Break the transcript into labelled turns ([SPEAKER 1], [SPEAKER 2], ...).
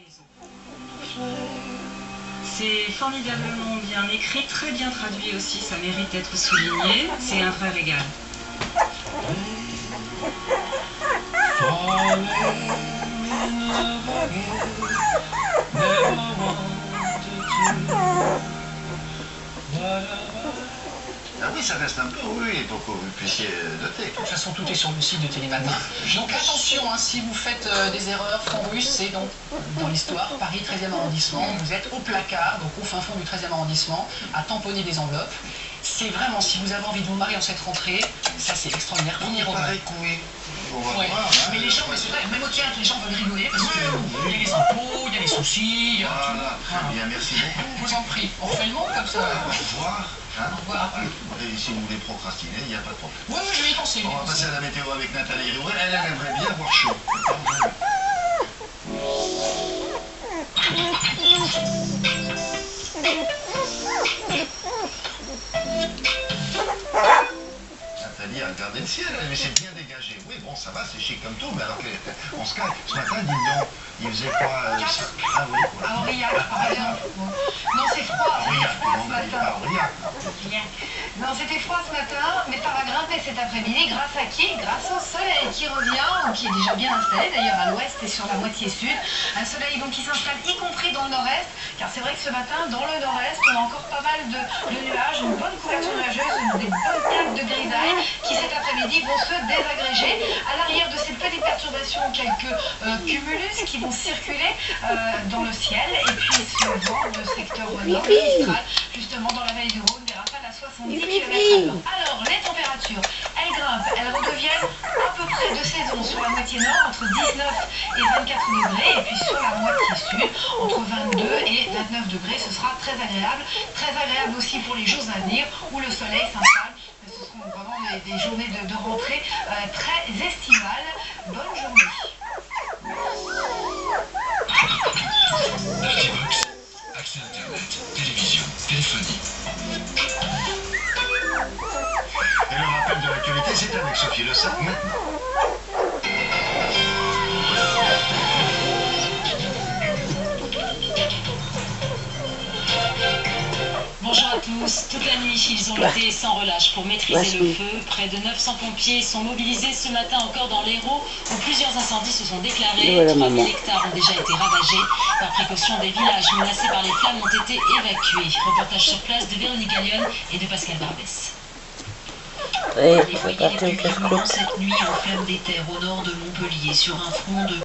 [SPEAKER 1] maison. C'est formidablement bien écrit, très bien traduit aussi, ça mérite d'être souligné, c'est un vrai régal.
[SPEAKER 2] Ah oui, ça reste un peu, oui, pour que vous puissiez noter.
[SPEAKER 3] De toute façon, tout est sur le site de Télématin. Donc attention, hein, si vous faites des erreurs, fond russe, c'est donc dans l'histoire, Paris 13e arrondissement, vous êtes au placard, donc au fin fond du 13e arrondissement, à tamponner des enveloppes. C'est vraiment, si vous avez envie de vous marier en cette rentrée, ça c'est extraordinaire.
[SPEAKER 2] On y paraît oui.
[SPEAKER 3] Ouais. Mais les gens, mais c'est vrai, même au théâtre, les gens veulent rigoler parce qu'il y a les impôts, il y a les soucis, il y a tout.
[SPEAKER 2] Voilà, très bien, merci beaucoup.
[SPEAKER 3] Je vous en prie, on refait le monde comme ça.
[SPEAKER 2] Au revoir. Hein?
[SPEAKER 3] Au revoir.
[SPEAKER 2] Et si vous voulez procrastiner, il n'y a pas de problème.
[SPEAKER 3] Oui, je vais y penser.
[SPEAKER 2] On va passer à la météo avec Nathalie Riouel. Elle aimerait bien avoir chaud. Nathalie a regardé le ciel, mais c'est bien dégagé. Oui, bon, ça va, c'est chic comme tout, mais alors qu'on se calme. Ce matin, dis donc, il faisait quoi Ah oui, quoi.
[SPEAKER 3] À Aurillac, par exemple. Non, c'est froid.
[SPEAKER 2] Aurillac,
[SPEAKER 3] Froid
[SPEAKER 2] on
[SPEAKER 3] ce
[SPEAKER 2] n'allait
[SPEAKER 3] matin.
[SPEAKER 2] pas à Aurillac.
[SPEAKER 3] Non, c'était froid ce matin, mais ça va grimper cet après-midi. Grâce à qui? Grâce au soleil qui revient, ou qui est déjà bien installé d'ailleurs à l'ouest et sur la moitié sud. Un soleil donc qui s'installe y compris dans le nord-est, car c'est vrai que ce matin, dans le nord-est, on a encore pas mal de nuages, une bonne couverture nuageuse, des bonnes plaques de grisaille qui cet après-midi vont se désagréger. À l'arrière de ces petites perturbations, quelques cumulus qui vont circuler dans le ciel, et puis ce vent de secteur nord-mistral, justement dans la vallée du Rhône, des rafales à 70 km/h. Alors, les températures, elles grimpent, elles redeviennent à peu près de saison sur la moitié nord, entre 19 et 24 degrés, et puis sur la moitié sud, entre 22 et 29 degrés. Ce sera très agréable aussi pour les jours à venir, où le soleil s'installe. Ce seront vraiment des journées de rentrée très estivales. Bonne journée.
[SPEAKER 4] Altibox, accès Internet, télévision, téléphonie.
[SPEAKER 2] Et le rappel de l'actualité, c'est avec Sophie Le Sac maintenant.
[SPEAKER 1] Bonjour à tous. Toute la nuit, ils ont lutté sans relâche pour maîtriser le feu. Près de 900 pompiers sont mobilisés ce matin encore dans l'Hérault, où plusieurs incendies se sont déclarés. 3000 hectares ont déjà été ravagés. Par précaution, des villages menacés par les flammes ont été évacués. Reportage sur place de Véronique Gallion et de Pascal Barbès. Les foyers les plus virulents cette nuit enferment des terres au nord de Montpellier sur un front de